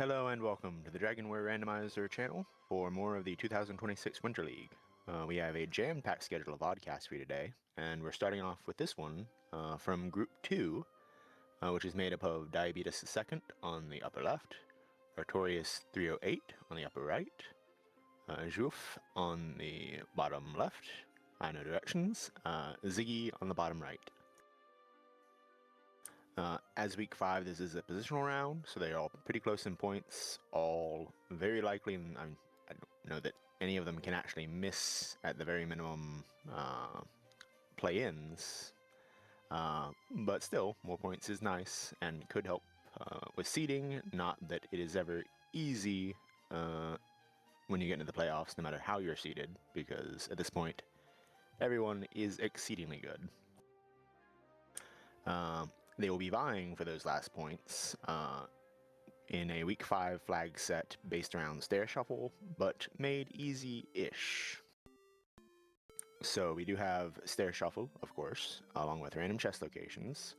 Hello and welcome to the Dragonware Randomizer channel for more of the 2026 Winter League. We have a jam-packed schedule of podcasts for you today, and we're starting off with this one from Group 2, which is made up of DiabeetusThe2nd on the upper left, Artorious308 on the upper right, Juef on the bottom left, I know directions, Ziggy on the bottom right. As week 5, this is a positional round, so they are all pretty close in points, all very likely, and I don't know that any of them can actually miss at the very minimum play-ins, but still, more points is nice and could help with seeding. Not that it is ever easy when you get into the playoffs, no matter how you're seeded, because at this point, everyone is exceedingly good. They will be vying for those last points in a Week 5 flag set based around Stair Shuffle, but made easy-ish. So we do have Stair Shuffle, of course, along with random chest locations.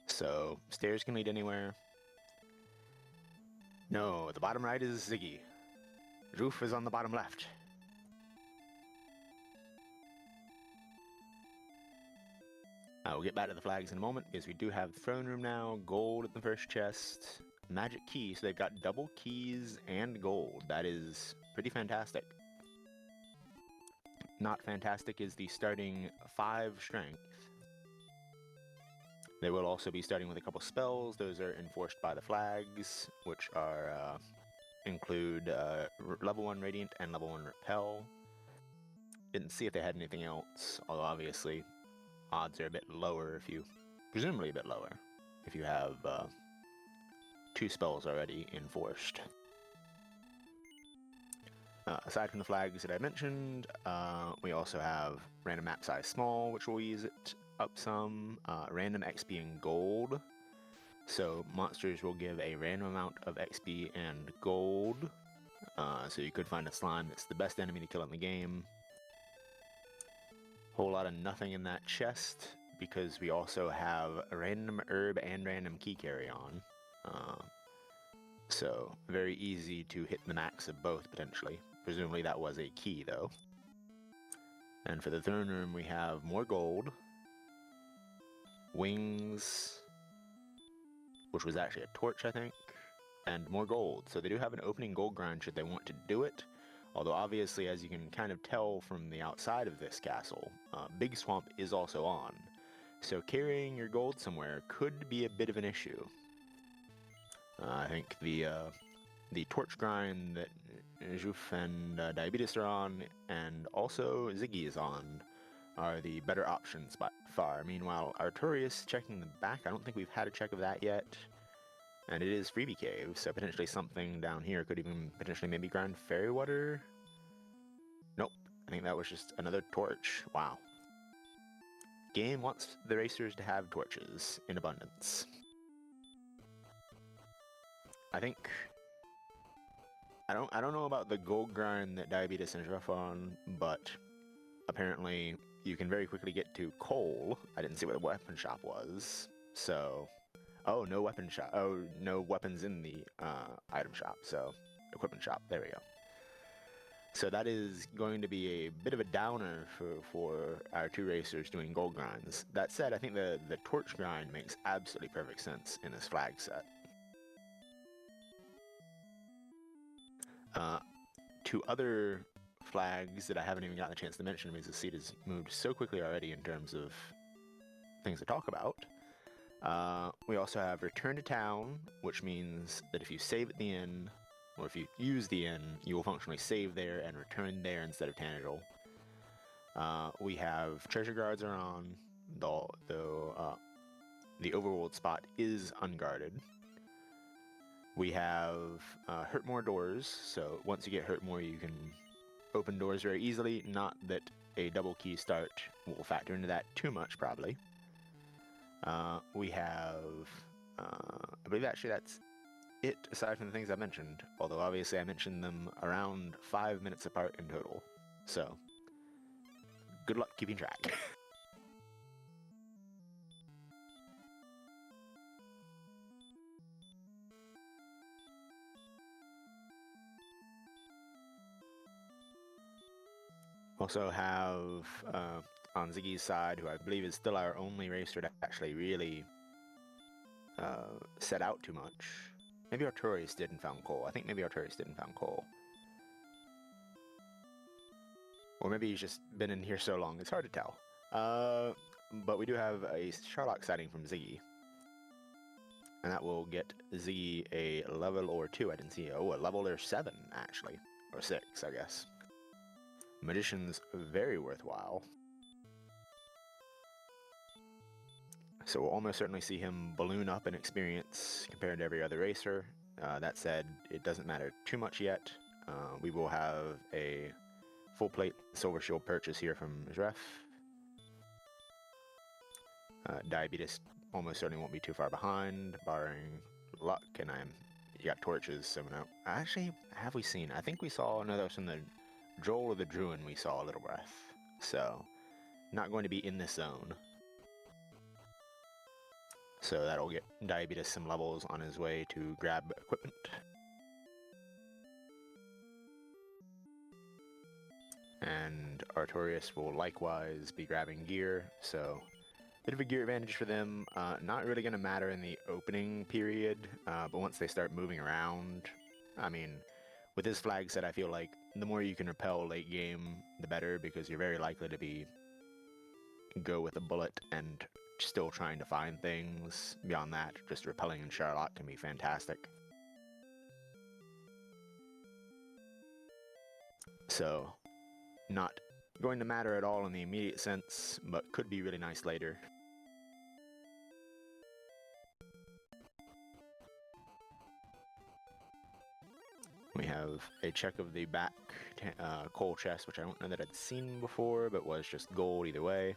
So stairs can lead anywhere. No, the bottom right is Ziggy. Roof is on the bottom left. We'll get back to the flags in a moment, because we do have the throne room now, gold at the first chest, magic key, so they've got double keys and gold. That is pretty fantastic. Not fantastic is the starting 5 strength. They will also be starting with a couple spells. Those are enforced by the flags, which are include level 1 Radiant and level 1 Repel. Didn't see if they had anything else, although obviously odds are a bit lower presumably a bit lower, if you have 2 spells already enforced. Aside from the flags that I mentioned, we also have random map size small, which will ease it up some, random XP and gold. So monsters will give a random amount of XP and gold, so you could find a slime that's the best enemy to kill in the game. Whole lot of nothing in that chest, because we also have a random herb and random key carry on. So very easy to hit the max of both, potentially. Presumably that was a key, though. And for the throne room, we have more gold, wings, which was actually a torch, I think, and more gold. So they do have an opening gold grind should they want to do it. Although obviously, as you can kind of tell from the outside of this castle, Big Swamp is also on. So carrying your gold somewhere could be a bit of an issue. I think the torch grind that Juef and Diabeetus are on, and also Ziggy is on, are the better options by far. Meanwhile, Artorious checking the back, I don't think we've had a check of that yet. And it is Freebie Cave, so potentially something down here could even potentially maybe grind fairy water? Nope, I think that was just another torch. Wow. Game wants the racers to have torches in abundance. I think... I don't know about the gold grind that Diabeetus and Juef are on, but apparently you can very quickly get to coal. I didn't see what the weapon shop was, so... Oh, no weapon shop. Oh, no weapons in the item shop, so equipment shop. There we go. So that is going to be a bit of a downer for our 2 racers doing gold grinds. That said, I think the torch grind makes absolutely perfect sense in this flag set. 2 other flags that I haven't even gotten a chance to mention, because the seed has moved so quickly already in terms of things to talk about. We also have Return to Town, which means that if you save at the inn, or if you use the inn, you will functionally save there and return there instead of Tanagel. We have Treasure Guards are on, though the overworld spot is unguarded. We have Hurt More doors, so once you get Hurt More, you can open doors very easily. Not that a double key start will factor into that too much, probably. We have, I believe actually that's it, aside from the things I mentioned, although obviously I mentioned them around 5 minutes apart in total, so good luck keeping track. Also have on Ziggy's side, who I believe is still our only racer to actually really set out too much. Maybe Artorious did and found coal. I think maybe Artorious did and found coal. Or maybe he's just been in here so long, it's hard to tell. But we do have a Sherlock sighting from Ziggy. And that will get Ziggy a level or 2. I didn't see. Oh, a level or 7, actually. Or 6, I guess. Magician's very worthwhile. So we'll almost certainly see him balloon up in experience compared to every other racer. That said, it doesn't matter too much yet. We will have a full plate silver shield purchase here from juef. Diabetes almost certainly won't be too far behind, barring luck, and you got torches, so no. Actually, have we seen? I think we saw another from the Joel or the Druin. We saw a little breath, so not going to be in this zone. So that'll get Diabetes some levels on his way to grab equipment. And Artorious will likewise be grabbing gear, so bit of a gear advantage for them. Not really going to matter in the opening period, but once they start moving around, I mean, with this flag set, I feel like the more you can repel late game, the better, because you're very likely to go with a bullet and still trying to find things. Beyond that, just repelling in Sherlock can be fantastic. So, not going to matter at all in the immediate sense, but could be really nice later. We have a check of the back coal chest, which I don't know that I'd seen before, but was just gold either way.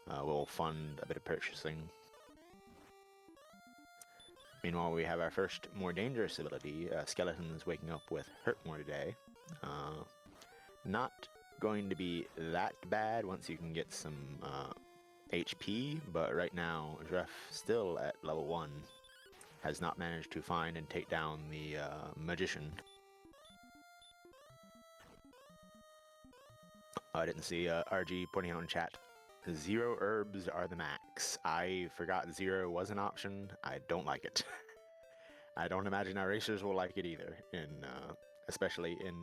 We'll fund a bit of purchasing. Meanwhile, we have our first more dangerous ability, Skeletons waking up with hurt more today. Not going to be that bad once you can get some HP, but right now, juef still at level 1 has not managed to find and take down the Magician. I didn't see RG pointing out in chat, 0 herbs are the max. I forgot 0 was an option. I don't like it. I don't imagine our racers will like it either, especially in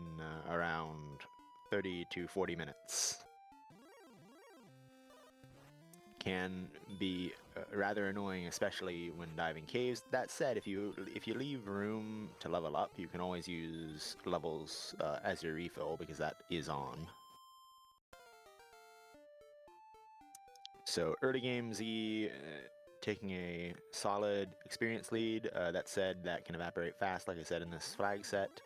around 30 to 40 minutes. Can be rather annoying, especially when diving caves. That said, if you leave room to level up, you can always use levels as your refill, because that is on. So early game Z taking a solid experience lead. That said, that can evaporate fast, like I said, in this flag set.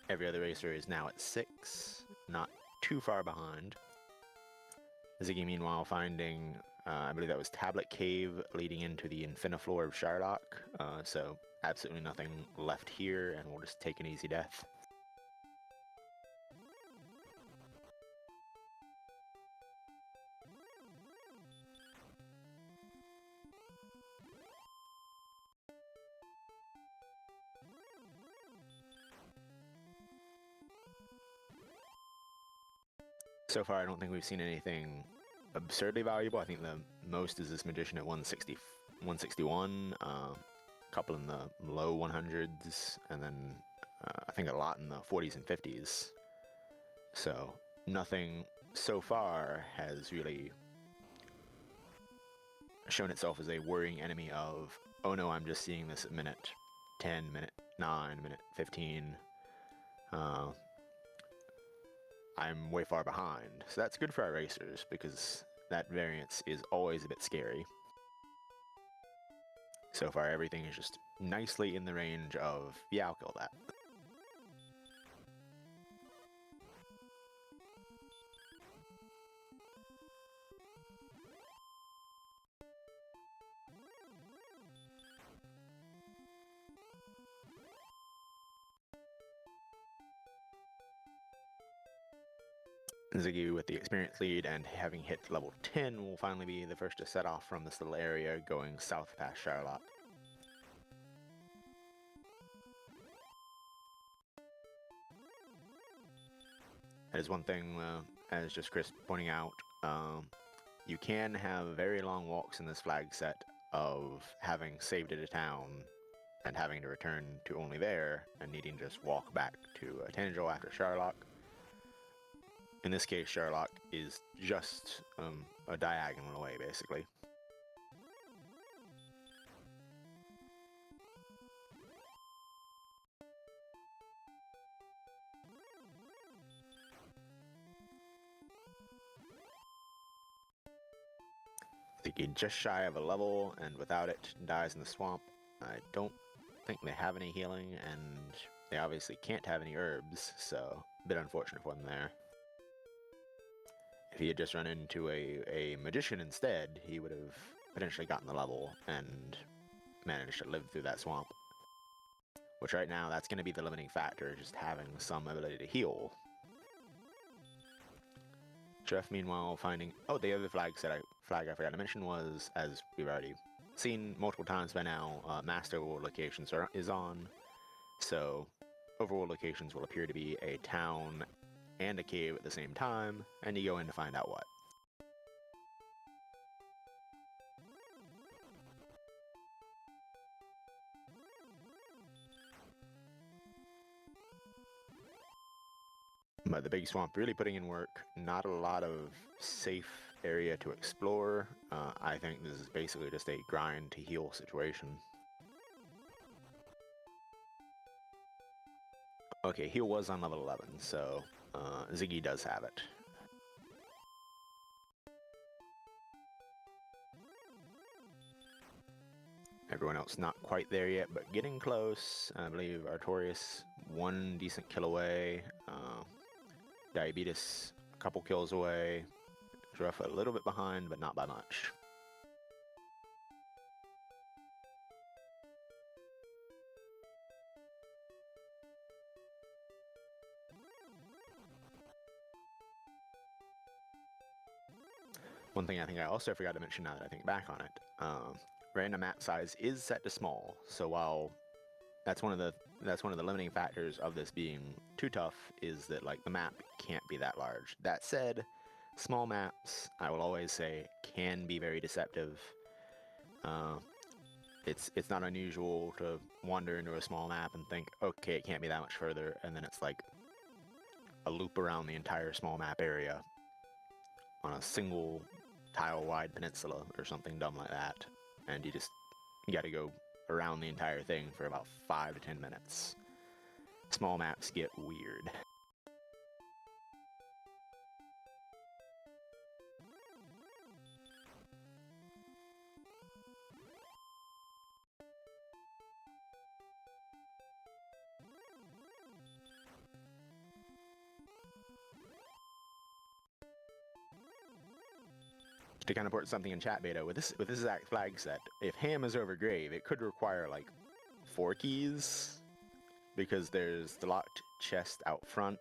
Every other racer is now at 6, not too far behind. Ziggy, meanwhile, finding, I believe that was Tablet Cave leading into the Infinifloor of Sherlock. So absolutely nothing left here, and we'll just take an easy death. So far, I don't think we've seen anything absurdly valuable. I think the most is this Magician at 161, a couple in the low 100s, and then I think a lot in the 40s and 50s. So nothing so far has really shown itself as a worrying enemy of, oh no, I'm just seeing this at minute 10, minute 9, minute 15. I'm way far behind. So that's good for our racers, because that variance is always a bit scary. So far, everything is just nicely in the range of, yeah, I'll kill that. Ziggy with the experience lead and having hit level 10 will finally be the first to set off from this little area going south past Sherlock. That is one thing as just Chris pointing out, you can have very long walks in this flag set of having saved at a town and having to return to only there and needing to just walk back to Tangel after Sherlock. In this case, Sherlock is just a diagonal away, basically. Ziggy just shy of a level, and without it, dies in the swamp. I don't think they have any healing, and they obviously can't have any herbs, so a bit unfortunate for them there. If he had just run into a magician instead, he would have potentially gotten the level and managed to live through that swamp. Which right now, that's going to be the limiting factor, just having some ability to heal. Juef, meanwhile, finding... Oh, the other flag I forgot to mention was, as we've already seen multiple times by now, Master World Locations is on. So, overworld locations will appear to be a town and a cave at the same time, and you go in to find out what. But the big swamp really putting in work, not a lot of safe area to explore. I think this is basically just a grind to heal situation. Okay, heal was on level 11, so Ziggy does have it. Everyone else not quite there yet, but getting close. I believe Artorious, one decent kill away. Diabetes, a couple kills away. Juef a little bit behind, but not by much. One thing I think I also forgot to mention now that I think back on it, random map size is set to small. So while that's one of the limiting factors of this being too tough, is that like the map can't be that large. That said, small maps, I will always say, can be very deceptive. It's not unusual to wander into a small map and think, okay, it can't be that much further, and then it's like a loop around the entire small map area on a single tile-wide peninsula or something dumb like that, and you gotta go around the entire thing for about 5 to 10 minutes. Small maps get weird. To kind of put something in chat beta, with this exact flag set, if Ham is over Grave, it could require like 4 keys, because there's the locked chest out front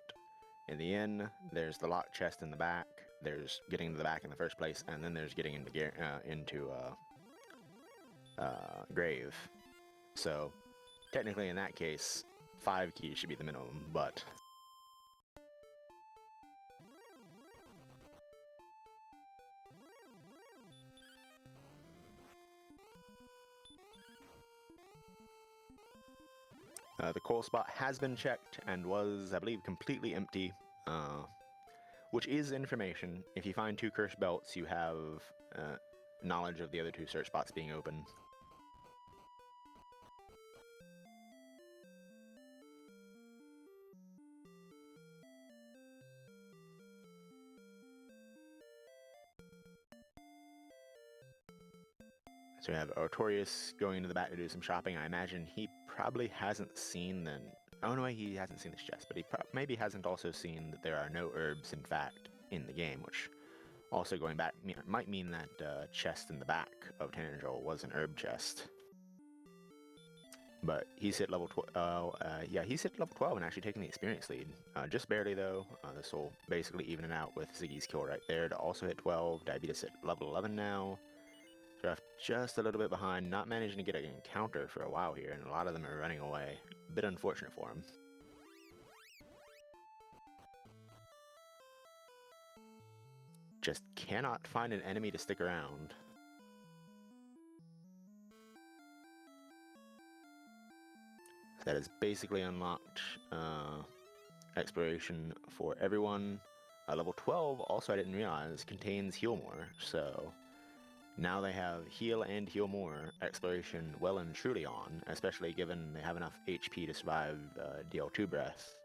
in the inn, there's the locked chest in the back, there's getting to the back in the first place, and then there's getting into Grave. So technically in that case, 5 keys should be the minimum, but the coal spot has been checked and was, I believe, completely empty, which is information. If you find 2 cursed belts, you have knowledge of the other 2 search spots being open. So we have Artorious going into the back to do some shopping. I imagine he probably hasn't seen the... Oh no, he hasn't seen this chest, but he maybe hasn't also seen that there are no herbs, in fact, in the game, which also going back might mean that chest in the back of Tangel was an herb chest. But he's hit level 12. Yeah, he's hit level 12 and actually taking the experience lead. Just barely though. This will basically even it out with Ziggy's kill right there to also hit 12. Diabetes hit level 11 now. Juef just a little bit behind, not managing to get an encounter for a while here, and a lot of them are running away. A bit unfortunate for him. just cannot find an enemy to stick around. That has basically unlocked exploration for everyone. Level 12, also I didn't realize, contains Heal More, so now they have Heal and Heal More exploration well and truly on, especially given they have enough HP to survive DL2 breath.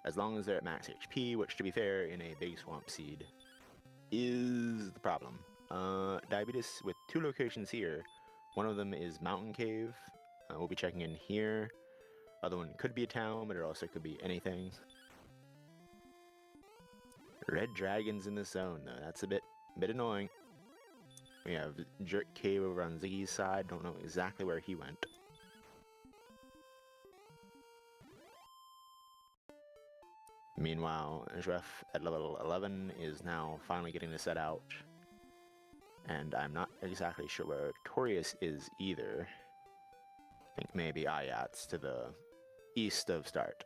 As long as they're at max HP, which to be fair, in a big swamp seed, is the problem. Diabetes with 2 locations here. One of them is Mountain Cave. We'll be checking in here. Other one could be a town, but it also could be anything. Red dragons in the zone, though. That's a bit annoying. We have Jerk Cave over on Ziggy's side. Don't know exactly where he went. Meanwhile, Juef at level 11 is now finally getting to set out. And I'm not exactly sure where Artorious is either. I think maybe Ayats to the east of start.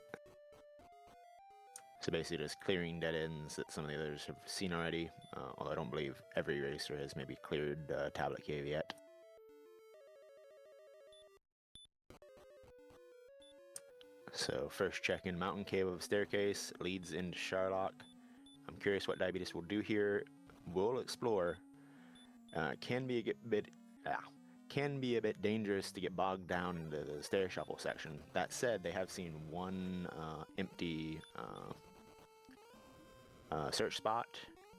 So basically just clearing dead ends that some of the others have seen already, although I don't believe every racer has maybe cleared Tablet Cave yet. So first check in Mountain Cave of Staircase, leads into Sharlock. I'm curious what Diabetes will do here. We'll explore. Can be a bit dangerous to get bogged down into the stair shuffle section. That said, they have seen one empty search spot,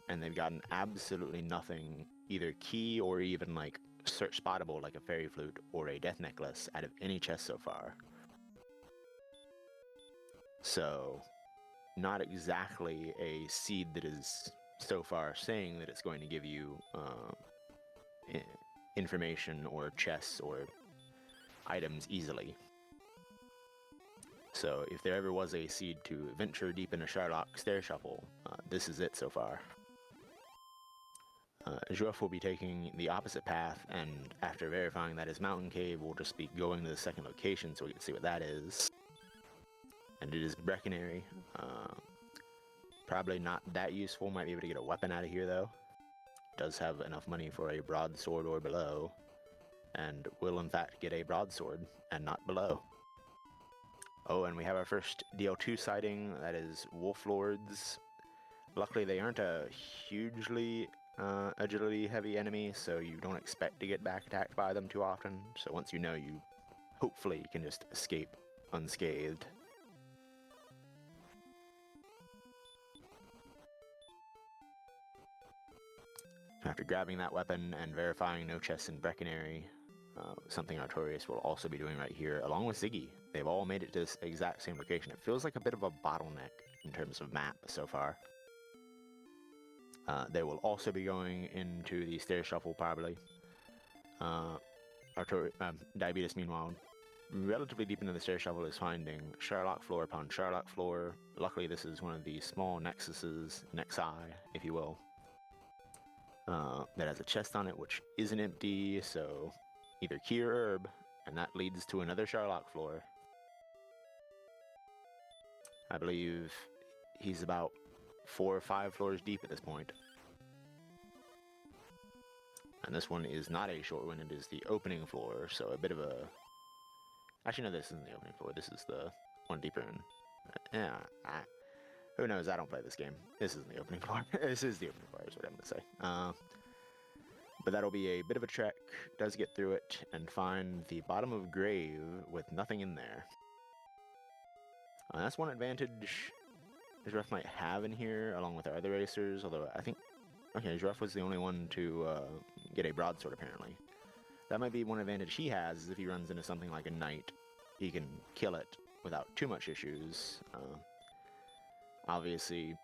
and they've gotten absolutely nothing, either key or even like search spottable like a fairy flute or a death necklace out of any chest so far. So, not exactly a seed that is so far saying that it's going to give you information or chests or items easily. So if there ever was a seed to venture deep into Sharlock Stair Shuffle, this is it so far. Juef will be taking the opposite path, and after verifying that is Mountain Cave, we'll just be going to the second location so we can see what that is. And it is Brecconary. Probably not that useful, might be able to get a weapon out of here though. Does have enough money for a broadsword or below, and will in fact get a broadsword and not below. Oh, and we have our first DL2 sighting, that is Wolf Lords. Luckily they aren't a hugely agility heavy enemy, so you don't expect to get back attacked by them too often, so once you know, you hopefully can just escape unscathed. After grabbing that weapon and verifying no chests in Brecconary, something Artorious will also be doing right here, along with Ziggy. They've all made it to this exact same location. It feels like a bit of a bottleneck in terms of map so far. They will also be going into the stair shuffle, probably. Diabetes, meanwhile, relatively deep into the stair shuffle, is finding Sharlock floor upon Sharlock floor. Luckily, this is one of the small nexuses, nexi, if you will, that has a chest on it, which isn't empty, so either key or herb, and that leads to another Sharlock floor. I believe he's about 4 or 5 floors deep at this point. And this one is not a short one, it is the opening floor, so a bit of a... Actually, no, this isn't the opening floor, this is the one deeper in. Yeah, who knows, I don't play this game. This isn't the opening floor. This is the opening floor, is what I'm going to say. But that'll be a bit of a trek, does get through it, and find the bottom of grave with nothing in there. That's one advantage Juef might have in here, along with our other racers, although I think... Okay, Juef was the only one to get a broadsword, apparently. That might be one advantage he has, is if he runs into something like a knight, he can kill it without too much issues. Obviously...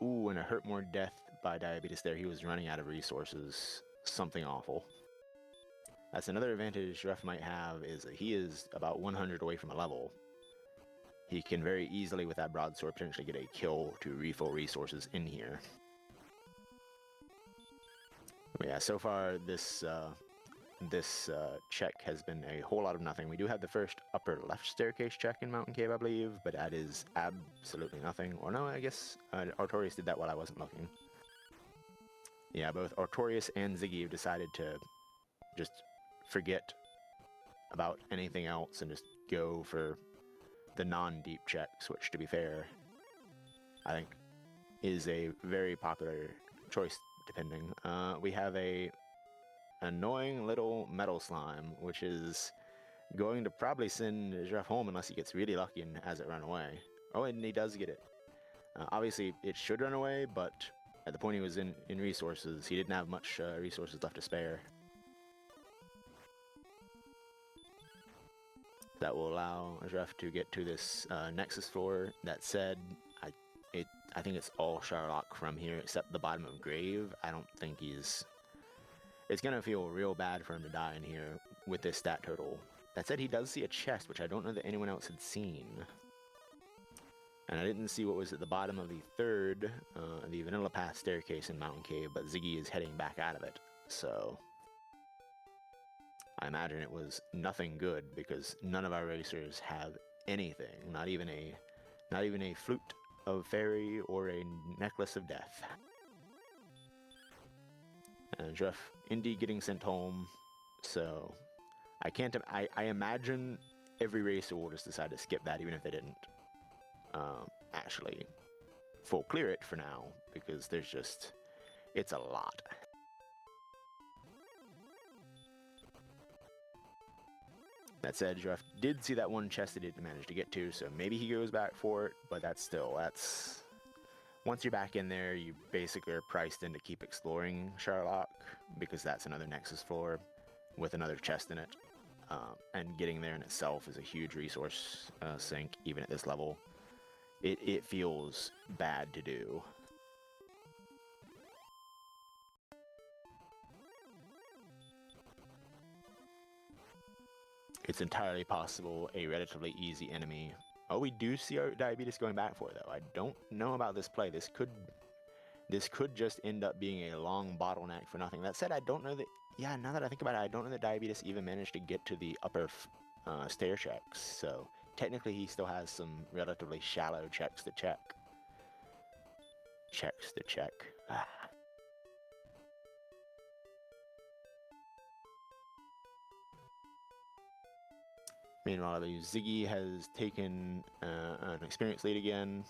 Ooh, and a hurt more death by Diabetes there. He was running out of resources. Something awful. That's another advantage Juef might have, is that he is about 100 away from a level. He can very easily, with that broadsword, potentially get a kill to refill resources in here. But yeah, so far this check has been a whole lot of nothing. We do have the first upper left staircase check in Mountain Cave, I believe, but that is absolutely nothing. Or no, I guess Artorious did that while I wasn't looking. Yeah, both Artorious and Ziggy have decided to just forget about anything else and just go for the non-deep checks, which, to be fair, I think is a very popular choice, depending. We have a annoying little metal slime, which is going to probably send Juef home unless he gets really lucky and has it run away. Oh, and he does get it. Obviously, it should run away, but at the point he was in resources, he didn't have much resources left to spare. That will allow Juef to get to this Nexus floor. That said, I think it's all Sherlock from here except the bottom of Grave. I don't think he's... It's going to feel real bad for him to die in here with this stat total. That said, he does see a chest, which I don't know that anyone else had seen. And I didn't see what was at the bottom of the third, the Vanilla Path staircase in Mountain Cave, but Ziggy is heading back out of it, so... I imagine it was nothing good, because none of our racers have anything, not even a flute of fairy or a necklace of death. And Juef indeed getting sent home, so I imagine every racer will just decide to skip that even if they didn't actually full clear it for now, because there's just, it's a lot. That said, Juef did see that one chest that he didn't manage to get to, so maybe he goes back for it, but that's once you're back in there, you basically are priced in to keep exploring Sherlock, because that's another Nexus floor with another chest in it. And getting there in itself is a huge resource sink, even at this level. It feels bad to do. It's entirely possible a relatively easy enemy. Oh, we do see our Diabetes going back for it, though. I don't know about this play. This could just end up being a long bottleneck for nothing. That said, I don't know that... Yeah, now that I think about it, I don't know that Diabetes even managed to get to the upper stair checks, so technically he still has some relatively shallow checks to check. Checks to check. Meanwhile, Ziggy has taken an experience lead again.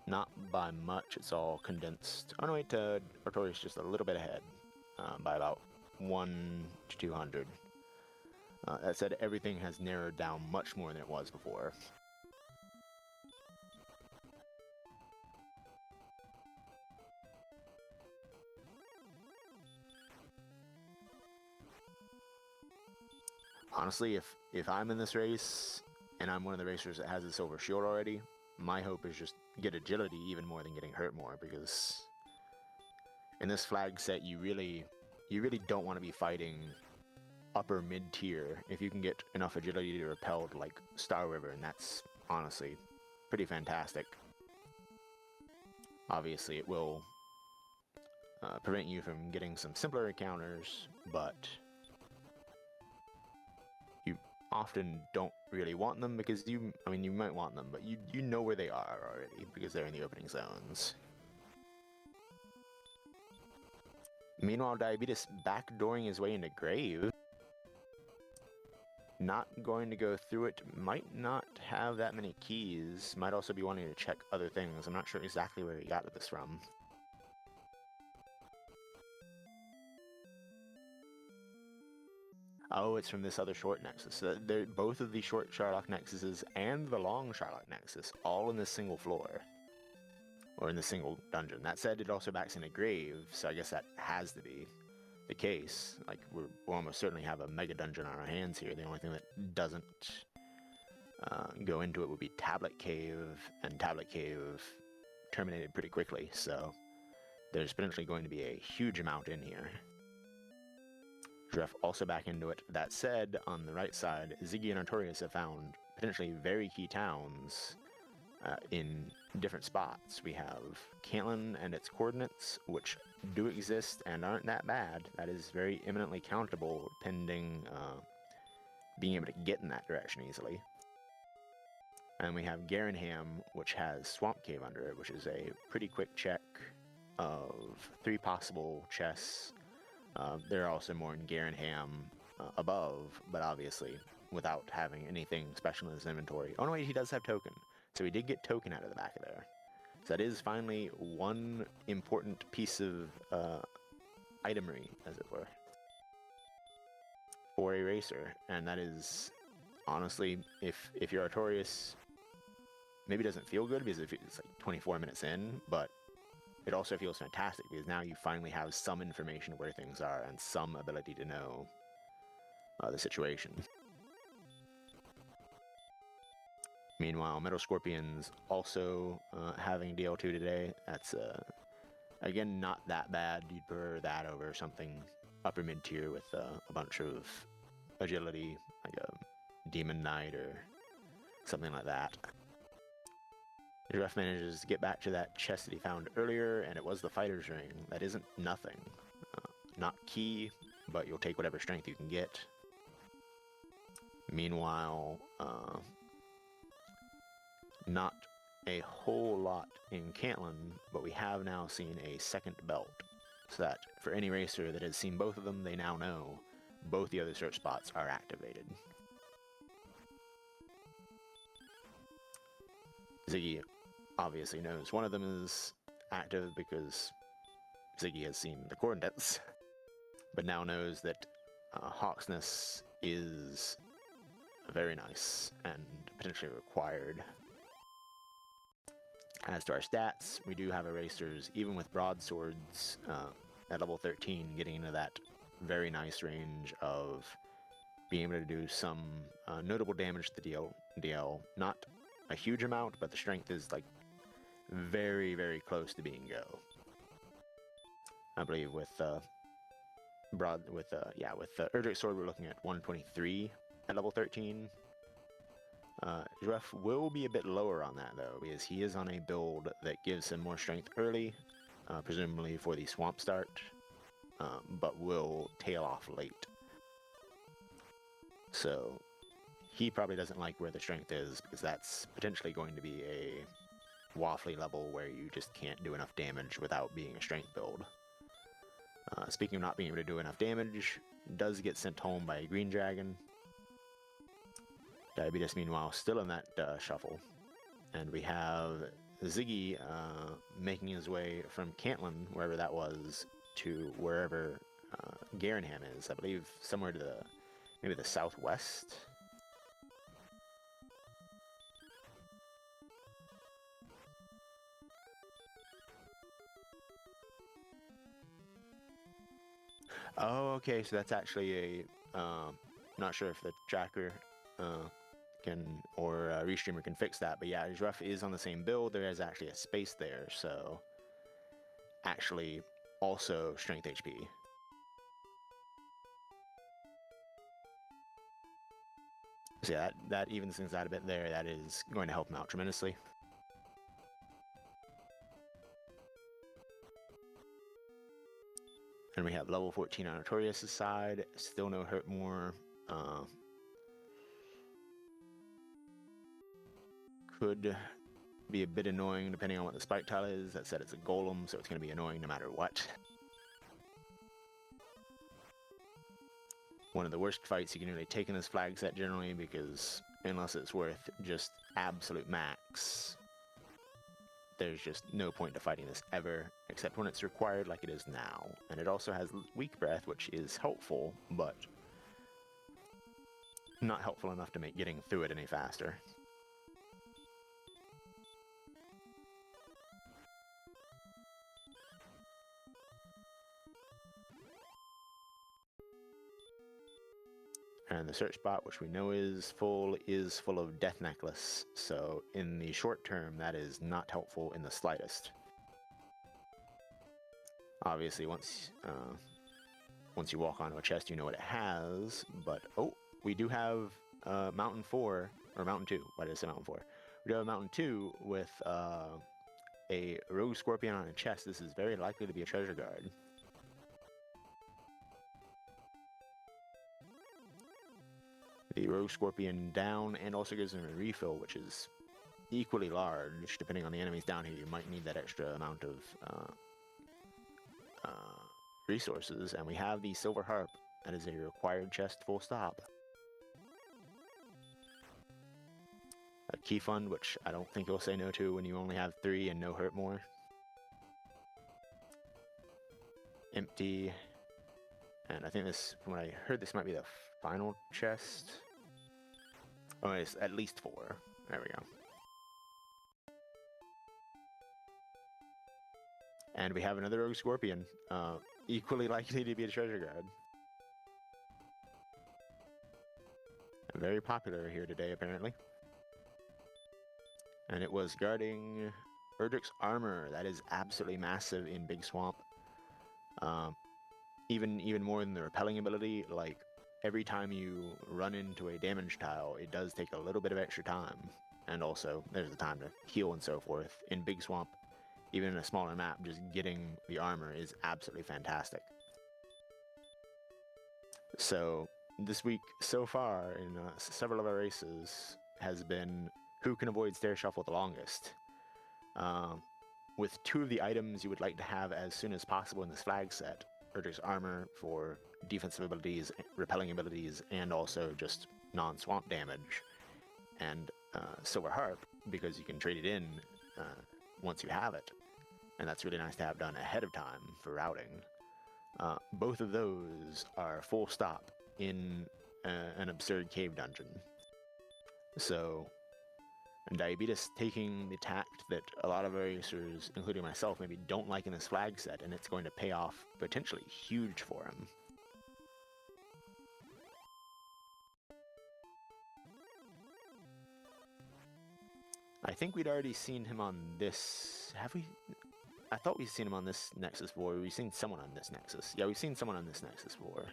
Not by much, it's all condensed. Oh no, wait, Artorious just a little bit ahead, by about 1 to 200. That said, everything has narrowed down much more than it was before. Honestly, if I'm in this race, and I'm one of the racers that has the silver shield already, my hope is just get agility even more than getting hurt more, because in this flag set, you really don't want to be fighting upper mid-tier if you can get enough agility to repel to, like, Star River, and that's honestly pretty fantastic. Obviously, it will prevent you from getting some simpler encounters, but you often don't really want them because you might want them, but you know where they are already because they're in the opening zones. Meanwhile, Diabetes backdooring his way into Grave. Not going to go through it, might not have that many keys, might also be wanting to check other things. I'm not sure exactly where he got this from. Oh, it's from this other short nexus. They're both of the short Sherlock nexuses and the long Sherlock nexus, all in this single floor. Or in the single dungeon. That said, it also backs in a Grave, so I guess that has to be the case. Like, we'll almost certainly have a mega dungeon on our hands here. The only thing that doesn't go into it would be Tablet Cave, and Tablet Cave terminated pretty quickly, so there's potentially going to be a huge amount in here. Juef also back into it. That said, on the right side, Ziggy and Artorious have found potentially very key towns in different spots. We have Caitlin and its coordinates, which do exist and aren't that bad. That is very eminently countable, pending being able to get in that direction easily. And we have Garenham, which has Swamp Cave under it, which is a pretty quick check of 3 possible chests. There are also more in Garenham above, but obviously without having anything special in his inventory. Oh no, wait, he does have token. So he did get token out of the back of there. So that is finally one important piece of itemery, as it were, for a racer. And that is, honestly, if you're Artorious, maybe it doesn't feel good because it's like 24 minutes in, but it also feels fantastic because now you finally have some information of where things are and some ability to know the situation. Meanwhile, Metal Scorpion's also having DL2 today. That's, again, not that bad. You'd prefer that over something upper mid-tier with a bunch of agility, like a Demon Knight or something like that. Juef manages to get back to that chest that he found earlier, and it was the Fighter's Ring. That isn't nothing. Not key, but you'll take whatever strength you can get. Meanwhile, not a whole lot in Cantlin, but we have now seen a second belt. So that for any racer that has seen both of them, they now know both the other search spots are activated. Ziggy obviously knows one of them is active because Ziggy has seen the coordinates, but now knows that Hawksness is very nice and potentially required. As to our stats, we do have erasers, even with broadswords at level 13, getting into that very nice range of being able to do some notable damage to the DL. Not a huge amount, but the strength is like very, very close to being go. I believe with Erdrick Sword, we're looking at 123 at level 13. Juef will be a bit lower on that though, because he is on a build that gives him more strength early, presumably for the swamp start, but will tail off late. So he probably doesn't like where the strength is, because that's potentially going to be a waffly level where you just can't do enough damage without being a strength build. Speaking of not being able to do enough damage, does get sent home by a green dragon. Diabeetus, meanwhile, still in that shuffle. And we have Ziggy making his way from Cantlin, wherever that was, to wherever Garenham is. I believe somewhere to maybe the southwest. Oh, okay, so that's actually a, not sure if the tracker can, or Restreamer can fix that, but yeah, Juef is on the same build. There is actually a space there, so actually also strength HP. So yeah, that evens things out a bit there. That is going to help him out tremendously. And we have level 14 on Artorious' side. Still no hurt more. Could be a bit annoying depending on what the spike tile is. That said, it's a golem, so it's going to be annoying no matter what. One of the worst fights you can really take in this flag set generally, because unless it's worth just absolute max, there's just no point to fighting this ever, except when it's required like it is now. And it also has weak breath, which is helpful, but not helpful enough to make getting through it any faster. And the search spot, which we know is full of Death Necklace, so in the short term, that is not helpful in the slightest. Obviously, once you walk onto a chest, you know what it has, but, oh, we do have Mountain 4, or Mountain 2, why did I say Mountain 4? We do have Mountain 2 with a Rogue Scorpion on a chest. This is very likely to be a treasure guard. The Rogue Scorpion down, and also gives him a refill, which is equally large. Depending on the enemies down here, you might need that extra amount of resources, and we have the silver harp. That is a required chest, full stop. A key fund, which I don't think you'll say no to when you only have 3 and no hurt more. Empty. And I think this, from what I heard, this might be the final chest. Oh, it's at least 4. There we go. And we have another Rogue Scorpion, equally likely to be a treasure guard. Very popular here today, apparently. And it was guarding Erdrick's armor. That is absolutely massive in Big Swamp. Even more than the repelling ability, like every time you run into a damage tile, it does take a little bit of extra time. And also, there's the time to heal and so forth. In Big Swamp, even in a smaller map, just getting the armor is absolutely fantastic. So, this week so far in several of our races has been who can avoid Stair Shuffle the longest. With 2 of the items you would like to have as soon as possible in this flag set, Erdrick's armor for defensive abilities, repelling abilities, and also just non-swamp damage, and Silver Harp, because you can trade it in once you have it, and that's really nice to have done ahead of time for routing. Both of those are full stop in an absurd cave dungeon. So, Diabetes taking the tact that a lot of racers, including myself, maybe don't like in this flag set, and it's going to pay off potentially huge for him. I think we'd already seen him on this. Have we? I thought we'd seen him on this Nexus before. We've seen someone on this Nexus. Yeah, we've seen someone on this Nexus before.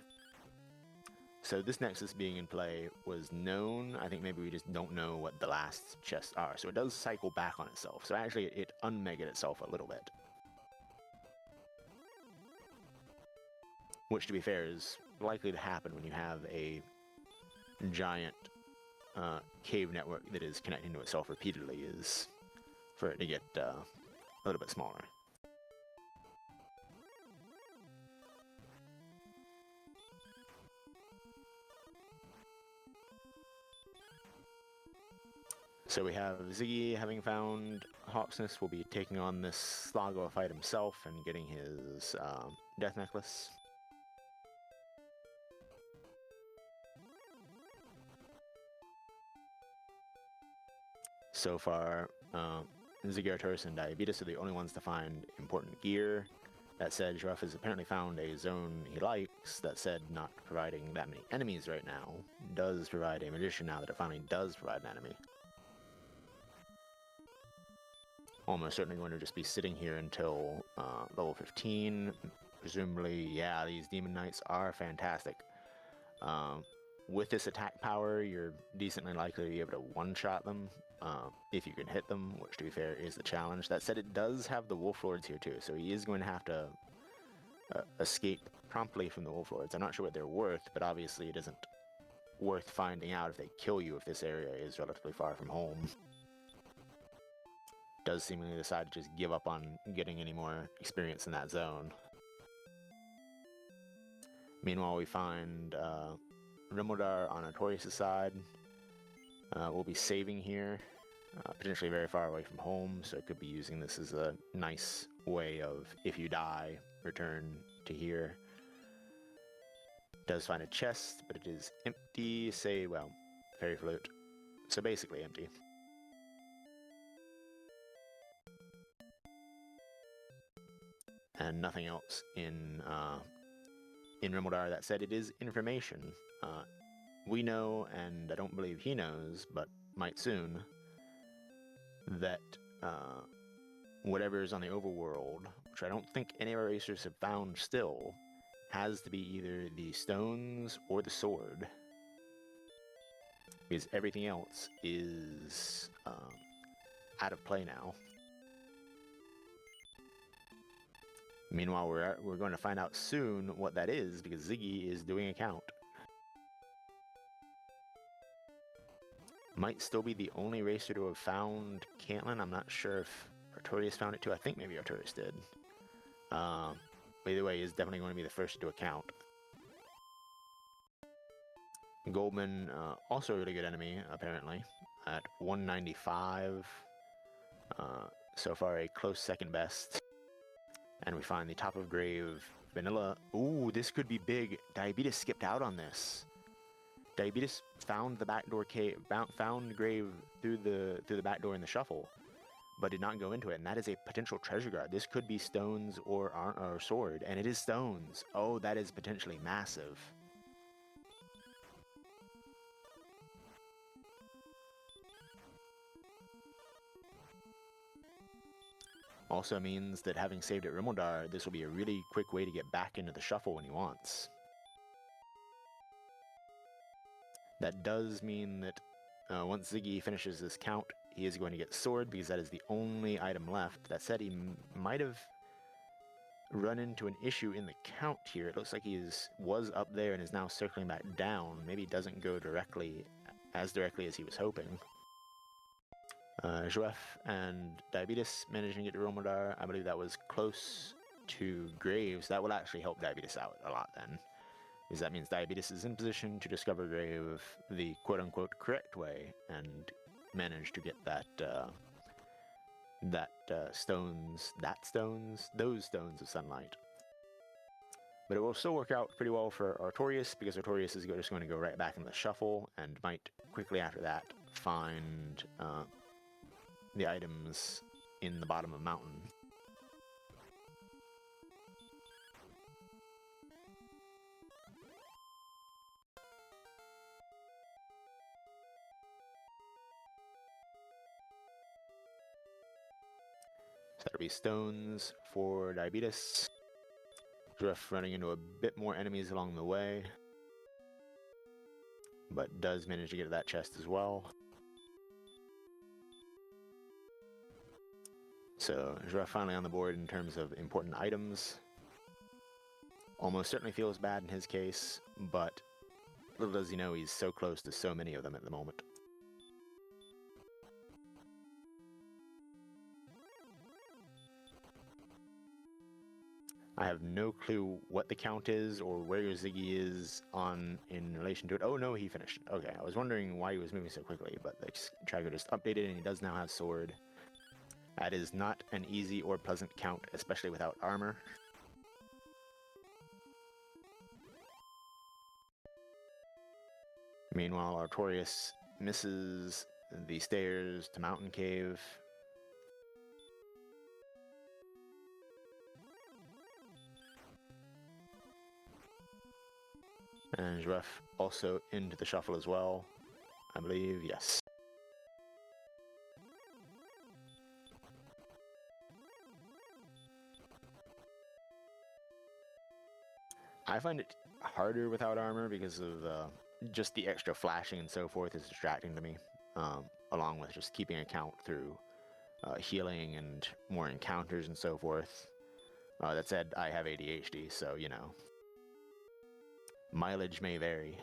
So this Nexus being in play was known. I think maybe we just don't know what the last chests are. So it does cycle back on itself. So actually it unmegged itself a little bit. Which, to be fair, is likely to happen when you have a giant cave network that is connecting to itself repeatedly, is for it to get a little bit smaller. So we have Ziggy, having found Hawksness, will be taking on this Slago fight himself and getting his death necklace. So far, Ziggy, Artorious, and Diabetes are the only ones to find important gear. That said, juef has apparently found a zone he likes. That said, not providing that many enemies right now. Does provide a magician now that it finally does provide an enemy. Almost certainly going to just be sitting here until level 15. Presumably, yeah, these Demon Knights are fantastic. With this attack power, you're decently likely to be able to one-shot them if you can hit them, which, to be fair, is the challenge. That said, it does have the Wolf Lords here too, so he is going to have to escape promptly from the Wolf Lords. I'm not sure what they're worth, but obviously it isn't worth finding out if they kill you if this area is relatively far from home. Does seemingly decide to just give up on getting any more experience in that zone. Meanwhile, we find Rimildar on Artorious' side. We'll be saving here, potentially very far away from home, so it could be using this as a nice way of, if you die, return to here. Does find a chest, but it is empty, well, fairy flute. So basically empty. And nothing else in Rimildar. That said, it is information. We know, and I don't believe he knows, but might soon, that whatever is on the overworld, which I don't think any of our racers have found still, has to be either the stones or the sword. Because everything else is out of play now. Meanwhile, we're going to find out soon what that is, because Ziggy is doing a count. Might still be the only racer to have found Caitlyn. I'm not sure if Artorious found it too. I think maybe Artorious did. But either way, is definitely going to be the first to do a count. Goldman, also a really good enemy, apparently, at 195. So far, a close second best. And we find the top of grave, Vanilla. Ooh, this could be big. Diabetes skipped out on this. Diabetes found the backdoor cave, found grave through the back door in the shuffle, but did not go into it, and that is a potential treasure guard. This could be stones or sword, and it is stones. Oh, that is potentially massive. Also means that having saved at Rimmeldar, this will be a really quick way to get back into the shuffle when he wants. That does mean that once Ziggy finishes this count, he is going to get sword because that is the only item left. That said, he might have run into an issue in the count here. It looks like he was up there and is now circling back down. Maybe he doesn't go as directly as he was hoping. Juef and Diabetes managing to get to Romodar. I believe that was close to Graves. That will actually help Diabetes out a lot then, because that means Diabetes is in position to discover Grave the quote-unquote correct way and manage to get those stones of sunlight. But it will still work out pretty well for Artorious, because Artorious is just going to go right back in the shuffle and might quickly after that find the items in the bottom of the mountain. So that'll be stones for Diabetes. Juef running into a bit more enemies along the way, but does manage to get to that chest as well. So Juef finally on the board in terms of important items. Almost certainly feels bad in his case, but little does he know he's so close to so many of them at the moment. I have no clue what the count is or where Ziggy is in relation to it. Oh no, he finished. Okay, I was wondering why he was moving so quickly, but the tracker just updated and he does now have sword. That is not an easy or pleasant count, especially without armor. Meanwhile, Artorious misses the stairs to Mountain Cave. And Juef also into the shuffle as well, I believe, yes. I find it harder without armor because of just the extra flashing and so forth is distracting to me, along with just keeping account through healing and more encounters and so forth. That said, I have ADHD, so, you know, mileage may vary.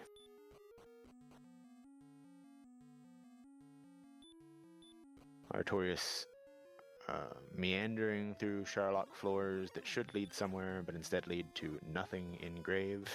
Artorious meandering through Sherlock floors that should lead somewhere, but instead lead to nothing in grave.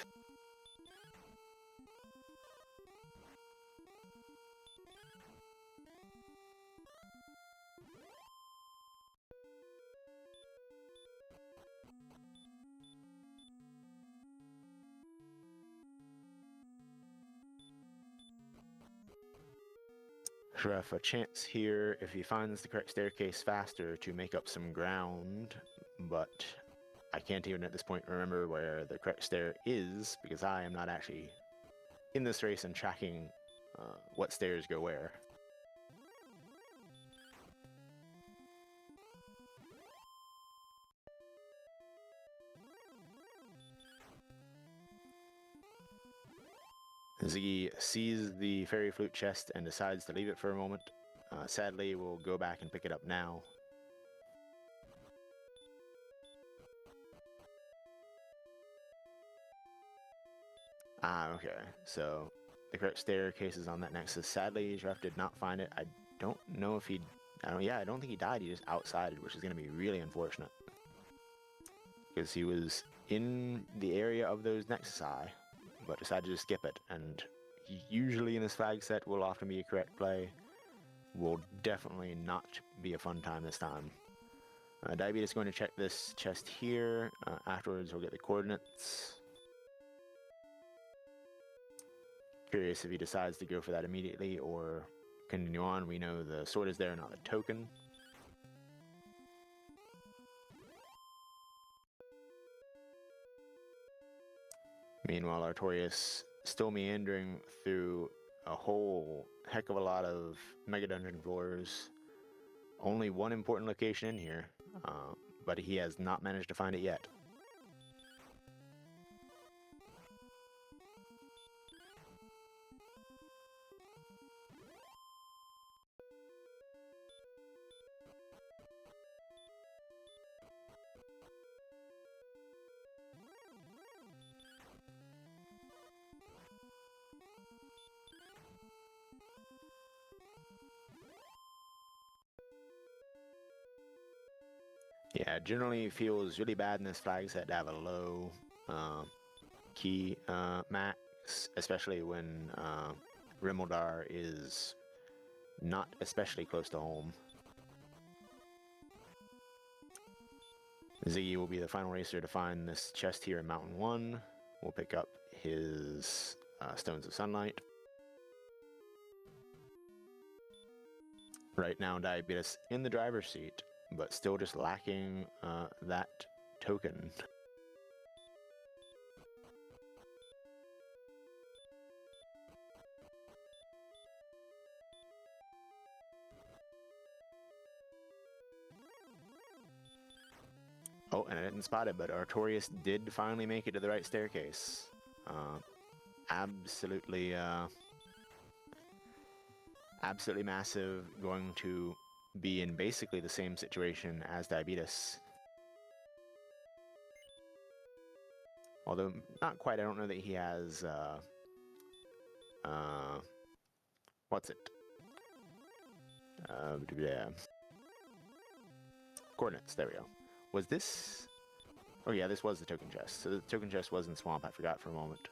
Juef a chance here if he finds the correct staircase faster to make up some ground, but I can't even at this point remember where the correct stair is because I am not actually in this race and tracking what stairs go where. Ziggy sees the fairy flute chest and decides to leave it for a moment. Sadly, we'll go back and pick it up now. Okay. So the correct staircase is on that nexus. Sadly, Juef did not find it. I don't know if he... I don't think he died. He just outside, which is going to be really unfortunate. Because he was in the area of those Nexusi, but decided to skip it, and usually in this flag set will often be a correct play. Will definitely not be a fun time this time. Diabeetus is going to check this chest here. Afterwards, we'll get the coordinates. Curious if he decides to go for that immediately or continue on. We know the sword is there, not the token. Meanwhile, Artorious still meandering through a whole heck of a lot of Mega Dungeon floors. Only one important location in here, but he has not managed to find it yet. Yeah, generally feels really bad in this flag set to have a low key max, especially when Rimuldar is not especially close to home. Ziggy will be the final racer to find this chest here in Mountain 1. We'll pick up his Stones of Sunlight. Right now, Diabeetus in the driver's seat, but still just lacking that token. Oh, and I didn't spot it, but Artorious did finally make it to the right staircase. Absolutely massive, going to be in basically the same situation as Diabeetus. Although, not quite, I don't know that he has, what's it? Yeah. Coordinates, there we go. Was this? Oh yeah, this was the token chest. So the token chest was in Swamp, I forgot for a moment.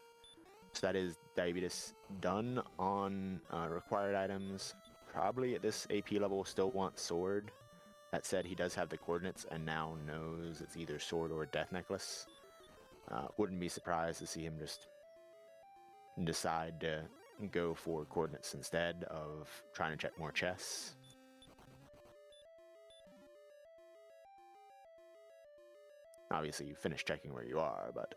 So that is Diabeetus done on required items. Probably at this AP level still wants sword. That said, he does have the coordinates and now knows it's either sword or death necklace. Wouldn't be surprised to see him just decide to go for coordinates instead of trying to check more chests. Obviously, you finish checking where you are, but...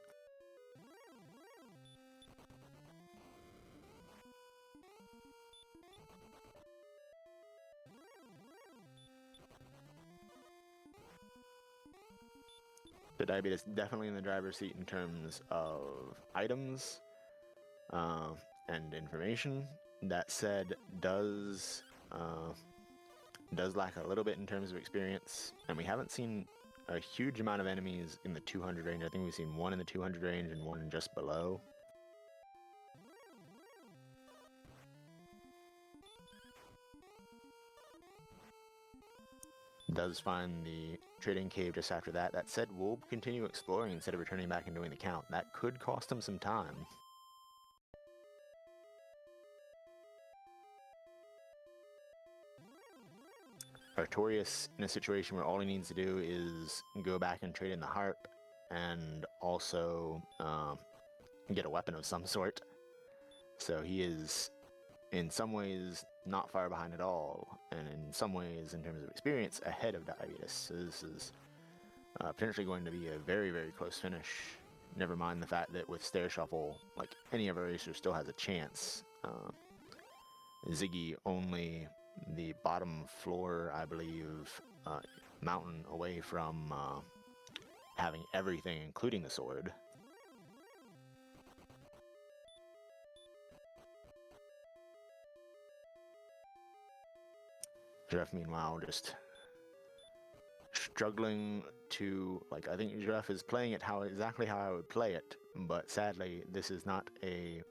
The Diabeetus definitely in the driver's seat in terms of items and information. That said, does lack a little bit in terms of experience, and we haven't seen a huge amount of enemies in the 200 range. I think we've seen one in the 200 range and one just below. Does find the trading cave just after that. That said, we'll continue exploring instead of returning back and doing the count. That could cost him some time. Artorious in a situation where all he needs to do is go back and trade in the harp and also get a weapon of some sort. So he is in some ways not far behind at all, and in some ways in terms of experience ahead of Diabeetus. So this is potentially going to be a very, very close finish. Never mind the fact that with Stair Shuffle, like any other racer still has a chance. Ziggy only the bottom floor, I believe, mountain away from having everything, including the sword. Juef, meanwhile, just struggling to, like, I think Juef is playing it exactly how I would play it, but sadly, this is not a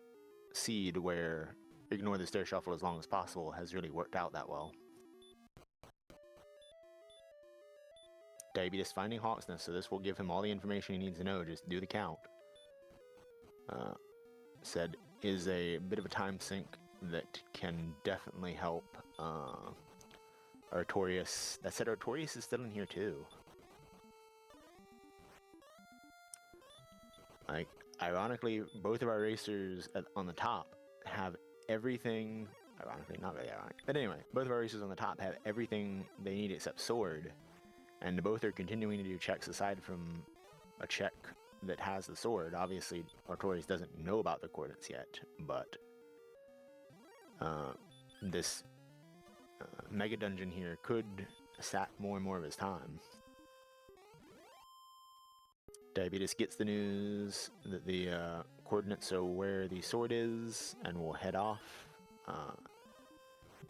seed where ignore the stair shuffle as long as possible has really worked out that well. Diabeetus finding Hawk's Nest, so this will give him all the information he needs to know. Just do the count. Said is a bit of a time sink that can definitely help Artorious. That said, Artorious is still in here too. Like, ironically, both of our racers on the top have everything. Ironically, not really ironic. But anyway, both of our racers on the top have everything they need except sword. And both are continuing to do checks aside from a check that has the sword. Obviously, Artorious doesn't know about the coordinates yet, but this mega dungeon here could sap more and more of his time. Diabeetus gets the news that the coordinates are where the sword is and will head off.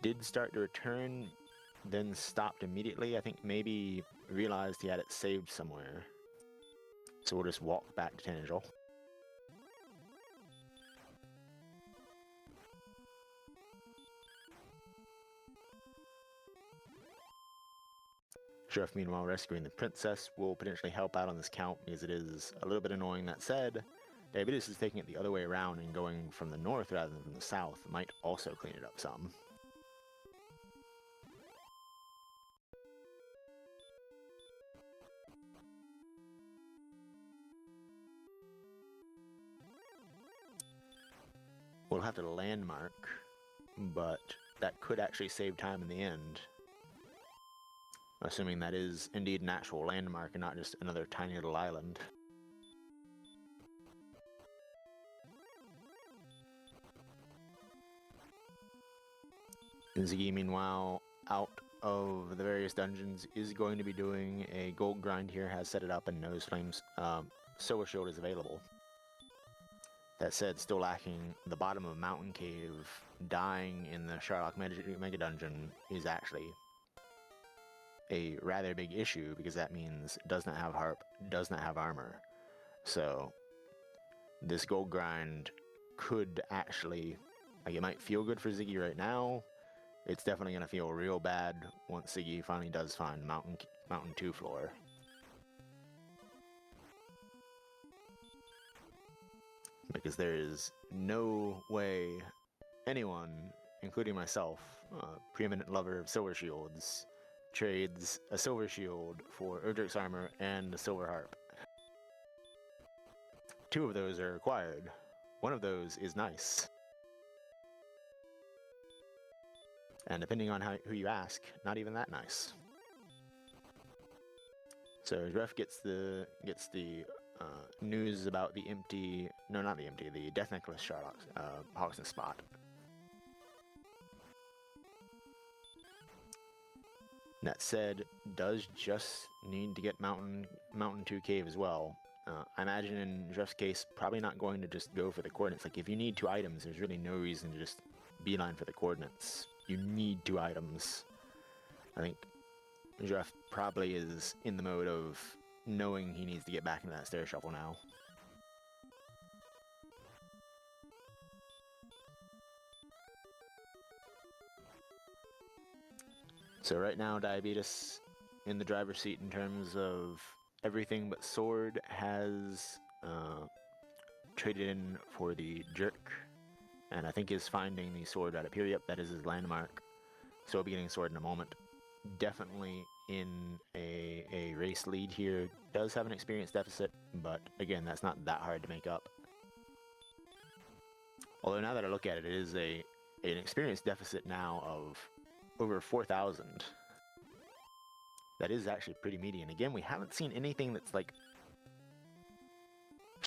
Did start to return, then stopped immediately. I think maybe realized he had it saved somewhere. So we'll just walk back to Tangel. Juef, meanwhile, rescuing the princess will potentially help out on this count because it is a little bit annoying. That said, Diabeetus is taking it the other way around and going from the north rather than from the south. Might also clean it up some. We'll have to landmark, but that could actually save time in the end. Assuming that is indeed an actual landmark and not just another tiny little island. Ziggy, meanwhile, out of the various dungeons, is going to be doing a gold grind here, has set it up, and knows Flame's Silver Shield is available. That said, still lacking the bottom of Mountain Cave. Dying in the Sharlock Mega Dungeon is actually a rather big issue, because that means does not have harp, does not have armor. So this gold grind could actually, like, it might feel good for Ziggy right now. It's definitely going to feel real bad once Ziggy finally does find Mountain 2 floor. Because there is no way anyone, including myself, preeminent lover of silver shields, trades a silver shield for Erdrick's armor and a silver harp. 2 of those are required. 1 of those is nice. And depending on who you ask, not even that nice. So Juef gets the news about the the Death Necklace Sharlock Hawk's Nest spot. That said, does just need to get Mountain 2 Cave as well. I imagine in Juef's case, probably not going to just go for the coordinates. Like, if you need 2 items, there's really no reason to just beeline for the coordinates. You need 2 items. I think Juef probably is in the mode of knowing he needs to get back into that stair shuffle now. So right now, Diabeetus in the driver's seat in terms of everything but sword has traded in for the jerk, and I think is finding the sword right up here. Yep, that is his landmark. So we'll be getting sword in a moment. Definitely in a race lead here. Does have an experience deficit, but again, that's not that hard to make up. Although now that I look at it, it is an experience deficit now of over 4,000. That is actually pretty meaty. And again, we haven't seen anything that's like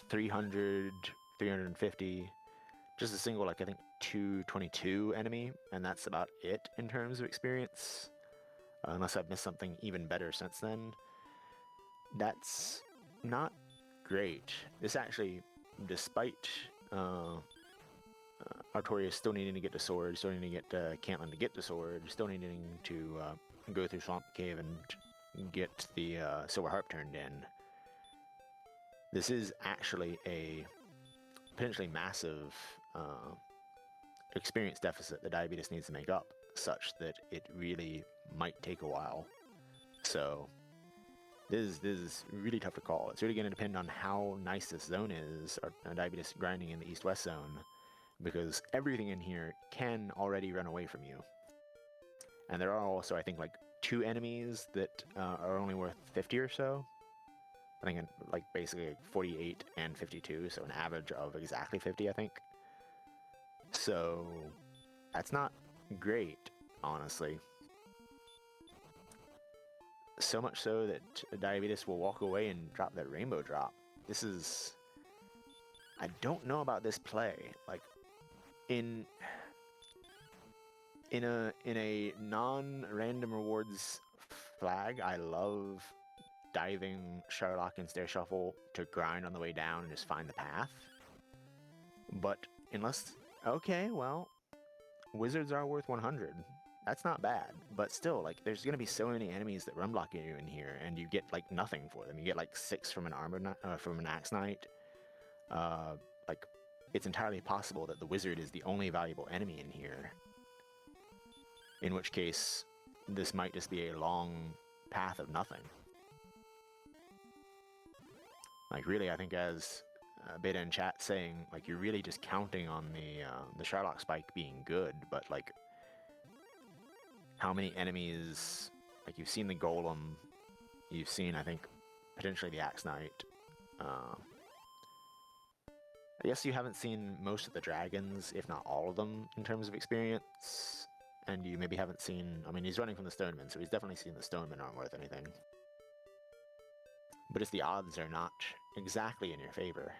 300, 350. Just a single, like, I think 222 enemy, and that's about it in terms of experience. Unless I've missed something even better since then. That's not great. This actually, despite Artorious still needing to get the sword, still needing to get Cantland to get the sword, still needing to go through Swamp Cave and get the Silver Harp turned in. This is actually a potentially massive experience deficit that Diabeetus needs to make up, such that it really might take a while. So This is really tough to call. It's really going to depend on how nice this zone is, or Diabeetus grinding in the east-west zone, because everything in here can already run away from you. And there are also, I think, like 2 enemies that are only worth 50 or so. I think like basically like 48 and 52, so an average of exactly 50, I think. So that's not great, honestly. So much so that Diabeetus will walk away and drop that rainbow drop. This is... I don't know about this play. Like, in a non-random rewards flag, I love diving Sherlock and Stair Shuffle to grind on the way down and just find the path. But unless... Okay, well, wizards are worth 100. That's not bad, but still, like, there's gonna be so many enemies that run block you in here, and you get like nothing for them. You get like 6 from an from an Axe Knight. Like, it's entirely possible that the wizard is the only valuable enemy in here. In which case, this might just be a long path of nothing. Like, really, I think as Beta in chat saying, like, you're really just counting on the Sherlock Spike being good, but like, how many enemies? Like, you've seen the Golem, you've seen, I think, potentially the Axe Knight. I guess you haven't seen most of the dragons, if not all of them, in terms of experience. And you maybe haven't seen... I mean, he's running from the Stonemen, so he's definitely seen the Stonemen aren't worth anything. But just the odds are not exactly in your favor.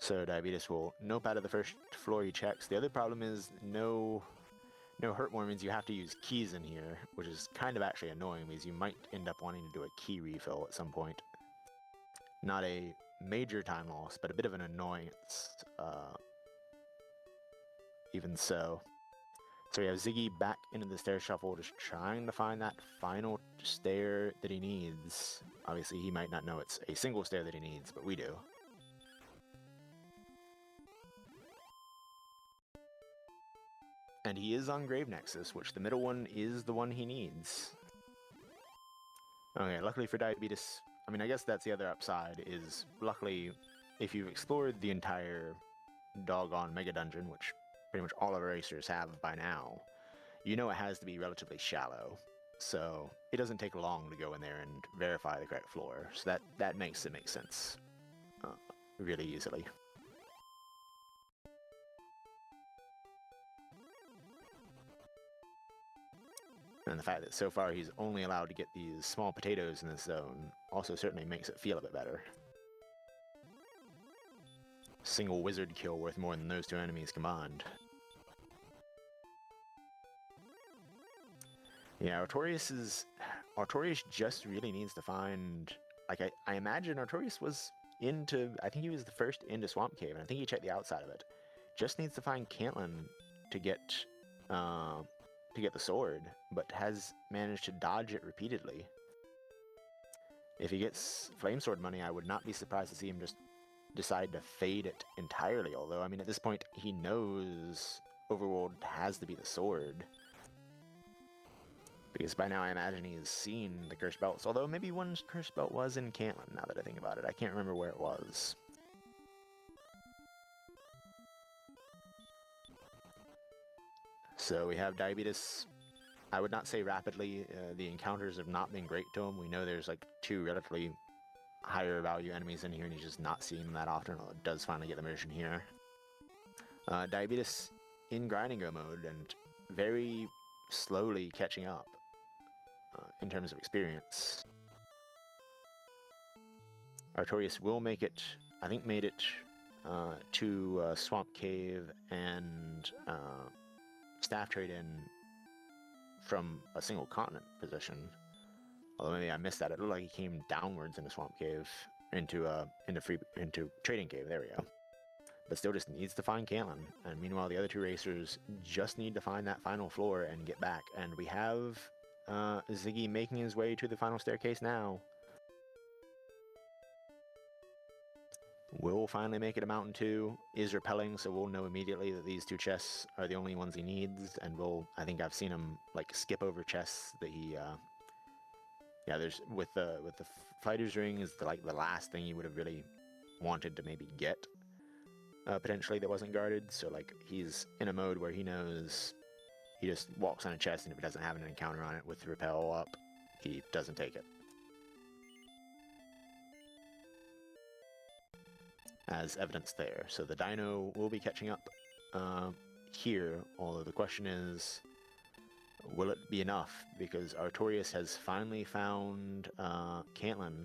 So Diabeetus will nope out of the first floor he checks. The other problem is no Hurtmore means you have to use keys in here, which is kind of actually annoying because you might end up wanting to do a key refill at some point. Not a major time loss, but a bit of an annoyance, even so. So we have Ziggy back into the stair shuffle, just trying to find that final stair that he needs. Obviously, he might not know it's a single stair that he needs, but we do. And he is on Grave Nexus, which the middle one is the one he needs. Okay, luckily for Diabeetus, I mean, I guess that's the other upside, is luckily, if you've explored the entire doggone Mega Dungeon, which pretty much all of our racers have by now, you know it has to be relatively shallow. So it doesn't take long to go in there and verify the correct floor. So that makes it make sense really easily. And the fact that so far he's only allowed to get these small potatoes in this zone also certainly makes it feel a bit better. Single wizard kill worth more than those 2 enemies combined. Yeah, Artorious just really needs to find... Like, I imagine Artorious was into... I think he was the first into Swamp Cave, and I think he checked the outside of it. Just needs to find Cantlin to get the sword, but has managed to dodge it repeatedly. If he gets Flamesword money, I would not be surprised to see him just decide to fade it entirely, although, I mean, at this point, he knows Overworld has to be the sword. Because by now I imagine he's seen the Cursed Belts, although maybe one Cursed Belt was in Cantlin, now that I think about it. I can't remember where it was. So we have Diabeetus. I would not say rapidly. The encounters have not been great to him. We know there's like 2 relatively higher value enemies in here, and he's just not seeing them that often. Although it does finally get the mission here. Diabeetus in grinding go mode and very slowly catching up in terms of experience. Artorious will make it, I think made it to Swamp Cave and Staff Trade in from a single continent position. Although maybe I missed that. It looked like he came downwards into Swamp Cave, into Trading Cave. There we go. But still just needs to find Cantlin. And meanwhile, the other 2 racers just need to find that final floor and get back. And we have Ziggy making his way to the final staircase now. will finally make it a Mountain 2, is repelling, so we'll know immediately that these two chests are the only ones he needs, and I think I've seen him, like, skip over chests that he, yeah, there's, with the Fighter's Ring is, the last thing you would have really wanted to maybe get, potentially, that wasn't guarded, so, like, he's in a mode where he knows he just walks on a chest, and if it doesn't have an encounter on it with the repel up, he doesn't take it. As evidence there. So the dino will be catching up here, although the question is, will it be enough? Because Artorious has finally found Caitlin.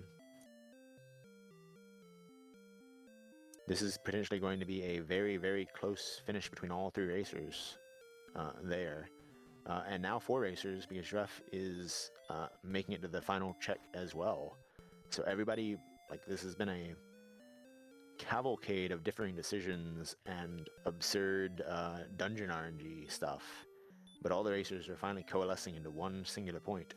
This is potentially going to be a very, very close finish between all three racers there. And now 4 racers, because juef is making it to the final check as well. So everybody, like, this has been a cavalcade of differing decisions and absurd dungeon RNG stuff, but all the racers are finally coalescing into one singular point.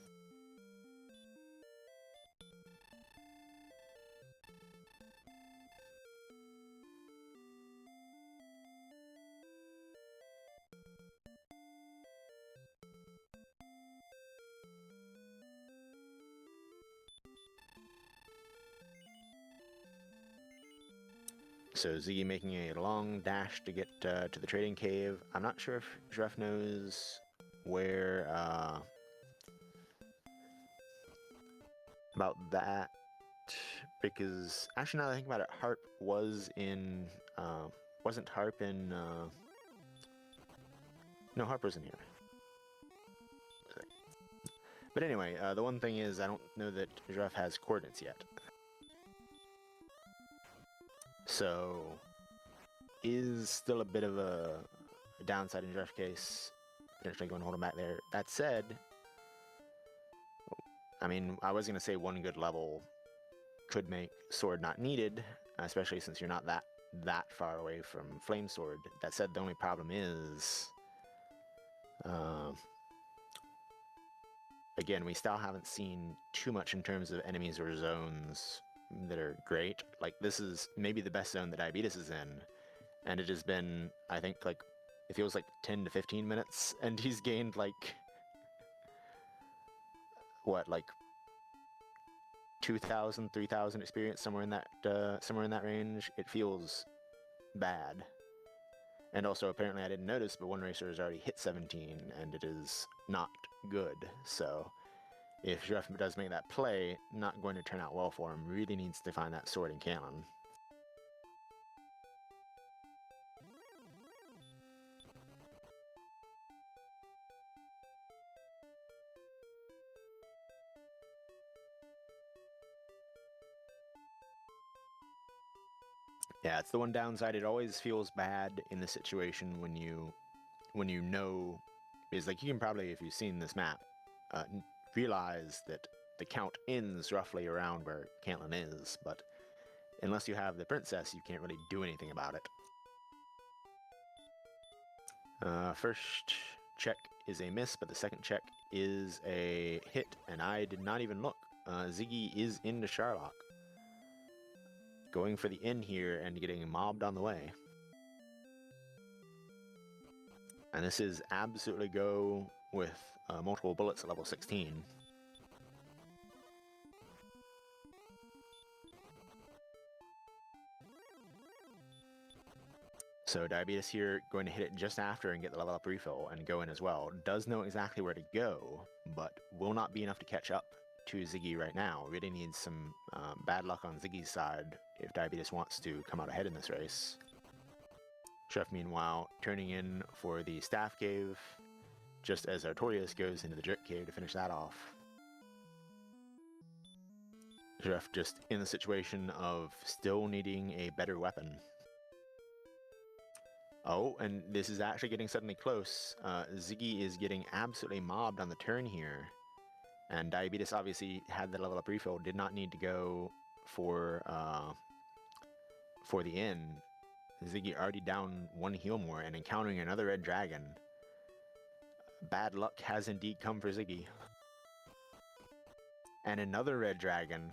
So Ziggy making a long dash to get to the trading cave. I'm not sure if juef knows where about that, because actually now that I think about it, Harp was in wasn't Harp in no, Harp wasn't here. But anyway, the one thing is I don't know that juef has coordinates yet. So, is still a bit of a downside in juef's case, potentially going to hold him back there. That said, I mean, I was going to say one good level could make Sword not needed, especially since you're not that far away from Flame Sword. That said, the only problem is, again, we still haven't seen too much in terms of enemies or zones that are great. Like, this is maybe the best zone that Diabeetus is in, and it has been, I think, like, it feels like 10 to 15 minutes, and he's gained, like, what, like 2,000, 3,000 experience, somewhere in that range. It feels bad. And also, apparently I didn't notice, but one racer has already hit 17, and it is not good. So if juef does make that play, not going to turn out well for him. Really needs to find that sword in Cannon. Yeah, it's the one downside. It always feels bad in the situation when you know, is like, you can probably, if you've seen this map, realize that the count ends roughly around where Caitlin is, but unless you have the princess, you can't really do anything about it. First check is a miss, but the second check is a hit, and I did not even look. Ziggy is into Sharlock. Going for the inn here and getting mobbed on the way. And this is absolutely go with multiple bullets at level 16. So Diabeetus here going to hit it just after and get the level up refill and go in as well. Does know exactly where to go, but will not be enough to catch up to Ziggy right now. Really needs some bad luck on Ziggy's side if Diabeetus wants to come out ahead in this race. juef, meanwhile, turning in for the staff cave, just as Artorious goes into the jerk cave to finish that off. juef just in the situation of still needing a better weapon. Oh, and this is actually getting suddenly close. Ziggy is getting absolutely mobbed on the turn here. And Diabeetus obviously had the level up refill, did not need to go for the inn. Ziggy already down one heal more and encountering another red dragon. Bad luck has indeed come for Ziggy. And another red dragon.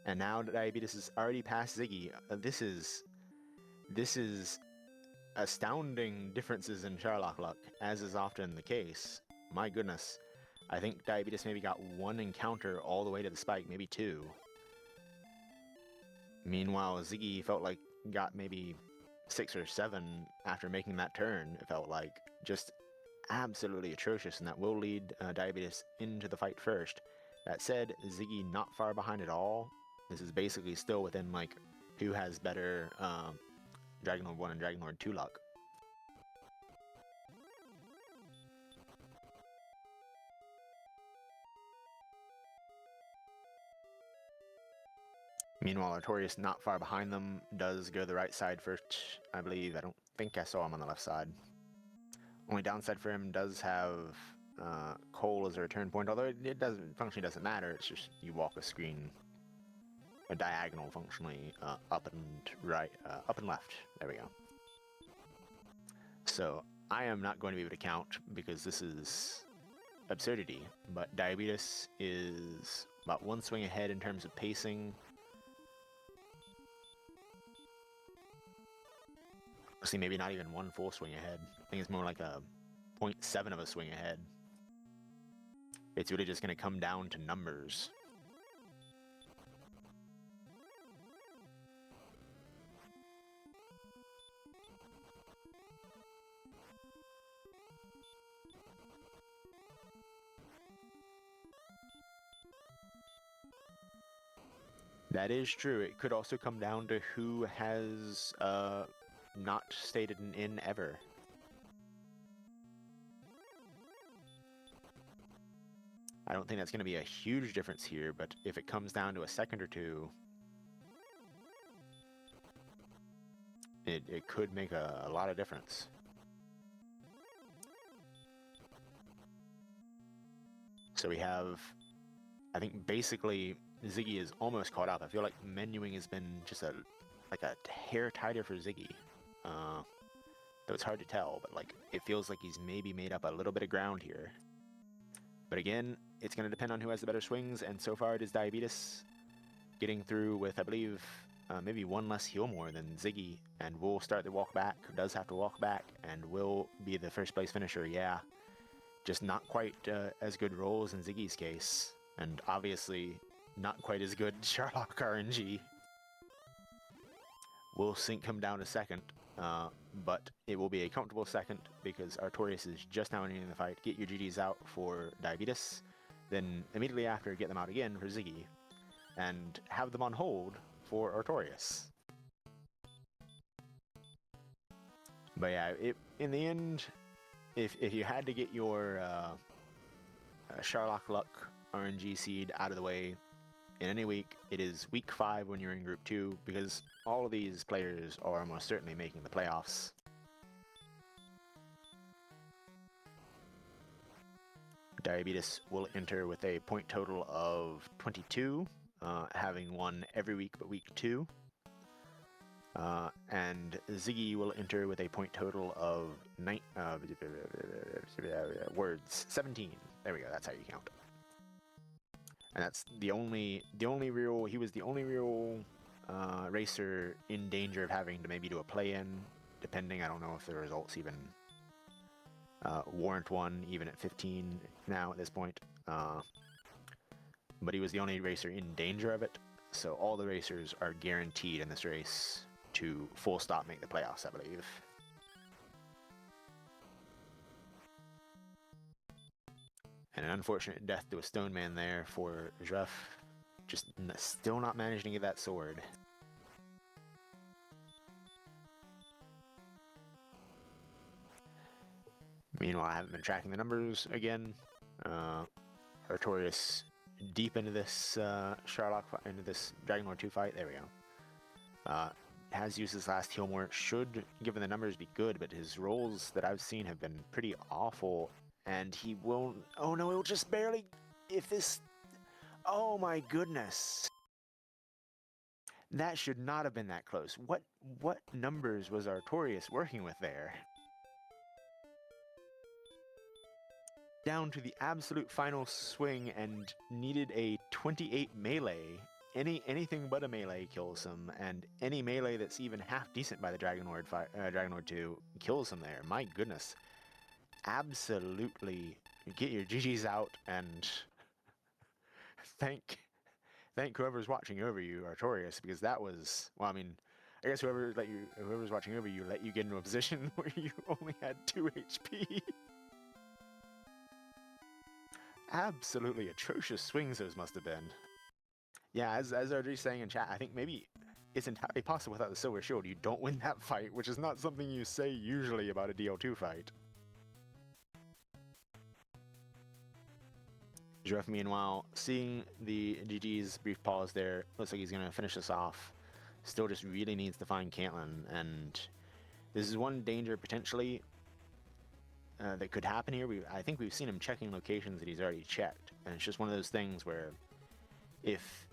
And now Diabeetus is already past Ziggy. This is astounding differences in Sherlock luck, as is often the case. My goodness. I think Diabeetus maybe got one encounter all the way to the spike, maybe two. Meanwhile, Ziggy felt like got maybe 6 or 7 after making that turn. It felt like just absolutely atrocious, and that will lead Diabeetus into the fight first. That said, Ziggy not far behind at all. This is basically still within like who has better Dragon Lord 1 and Dragon Lord 2 luck. Meanwhile, Artorious not far behind them, does go to the right side first, I believe. I don't think I saw him on the left side. Only downside for him does have Cole as a return point, although it functionally doesn't matter. It's just you walk a screen, a diagonal functionally up and right, up and left. There we go. So I am not going to be able to count because this is absurdity, but Diabeetus is about one swing ahead in terms of pacing. See, maybe not even one full swing ahead. I think it's more like a 0.7 of a swing ahead. It's really just going to come down to numbers. That is true. It could also come down to who has not stated an in ever. I don't think that's going to be a huge difference here, but if it comes down to a second or two, it could make a lot of difference. So we have, I think basically Ziggy is almost caught up. I feel like menuing has been just like a hair tighter for Ziggy. Though it's hard to tell, but like it feels like he's maybe made up a little bit of ground here. But again, it's going to depend on who has the better swings, and so far it is Diabeetus getting through with, I believe, maybe one less heal more than Ziggy, and will start the walk back, does have to walk back, and will be the first place finisher, yeah. Just not quite as good rolls in Ziggy's case, and obviously not quite as good Sherlock RNG. Will Sync come down to second, but it will be a comfortable second because Artorious is just now entering the fight. Get your GDs out for Diabeetus, then immediately after get them out again for Ziggy, and have them on hold for Artorious. But yeah, in the end, if you had to get your Sherlock Luck RNG seed out of the way in any week, it is week 5 when you're in Group 2, because all of these players are almost certainly making the playoffs. Diabeetus will enter with a point total of 22, having won every week but week 2. And Ziggy will enter with a point total of 17. There we go, that's how you count. And that's the only real, he was the only real racer in danger of having to maybe do a play-in, depending. I don't know if the results even warrant one, even at 15 now at this point. But he was the only racer in danger of it, so all the racers are guaranteed in this race to full stop make the playoffs, I believe. And an unfortunate death to a stone man there for juef. Just still not managing to get that sword. Meanwhile, I haven't been tracking the numbers again. Artorious deep into this Sherlock, into this Dragon Lord 2 fight. There we go. Has used his last heal more. Should, given the numbers, be good, but his rolls that I've seen have been pretty awful. And he won't. Oh no, it'll just barely. If this. Oh my goodness. That should not have been that close. What numbers was Artorious working with there? Down to the absolute final swing and needed a 28 melee anything but a melee kills him, and any melee that's even half decent by the Dragon Lord 2 kills him there. My goodness, absolutely get your GGs out and thank whoever's watching over you, Artorious, because that was, well, I mean, I guess whoever's watching over you let you get into a position where you only had 2 HP. Absolutely atrocious swings those must have been. Yeah, as RG's saying in chat, I think maybe it's entirely possible without the Silver Shield you don't win that fight, which is not something you say usually about a DL2 fight. Juef, meanwhile, seeing the GG's brief pause there, looks like he's going to finish this off. Still just really needs to find Caitlyn, and this is one danger potentially that could happen here. I think we've seen him checking locations that he's already checked, and it's just one of those things where if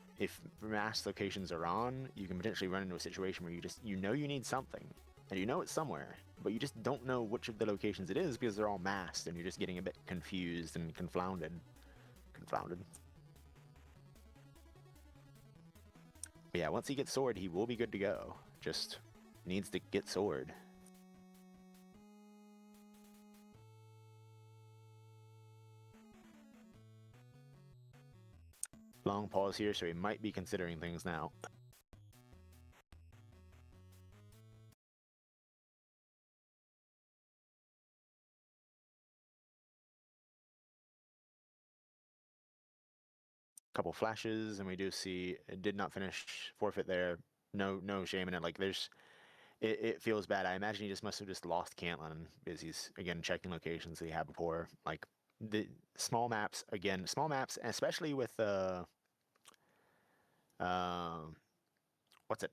mass locations are on, you can potentially run into a situation where you know you need something, and you know it's somewhere, but you just don't know which of the locations it is because they're all masked, and you're just getting a bit confused and confounded. But yeah, once he gets sword, he will be good to go. Just needs to get sword. Long pause here, so he might be considering things now. Couple flashes, and we do see it did not finish, forfeit there. No shame in it. Like it feels bad. I imagine he just must have just lost Caitlyn because he's again checking locations that he had before. Like the small maps, especially with what's it?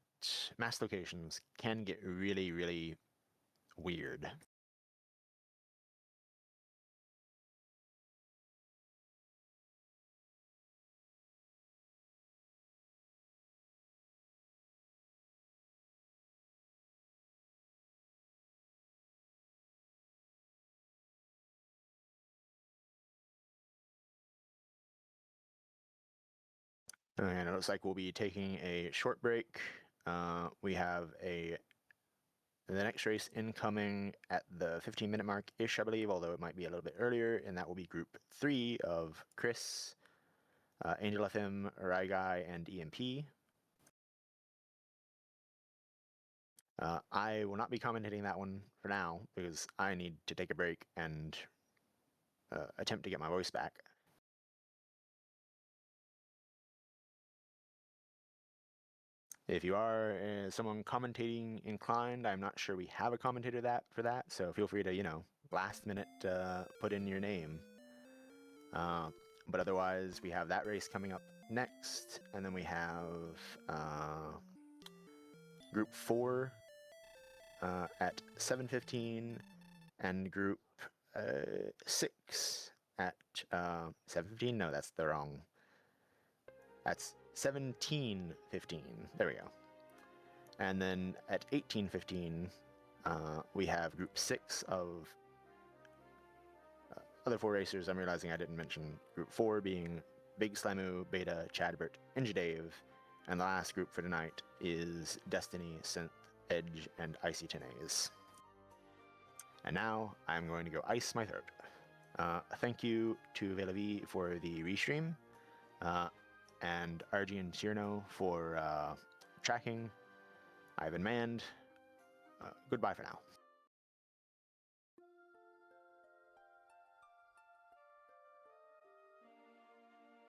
Mass locations can get really weird. And it looks like we'll be taking a short break. We have the next race incoming at the 15-minute mark-ish, I believe, although it might be a little bit earlier, and that will be Group 3 of Chris, Angel FM, Raigai, and EMP. I will not be commentating that one for now, because I need to take a break and attempt to get my voice back. If you are someone commentating inclined, I'm not sure we have a commentator for that, so feel free to, last minute put in your name. But otherwise, we have that race coming up next, and then we have Group 4 at 7:15, and Group 6 at 7:15. No, that's the wrong. That's 17:15. There we go. And then at 18:15, we have Group 6 of other 4 racers. I'm realizing I didn't mention Group 4 being Big Slamu, Beta, Chadbert, and Jadave. And the last group for tonight is Destiny, Synth, Edge, and Icy Tenays. And now I'm going to go ice my throat. Thank you to Velavi for the restream, and RG and Cyrano for tracking. I've been manned. Goodbye for now.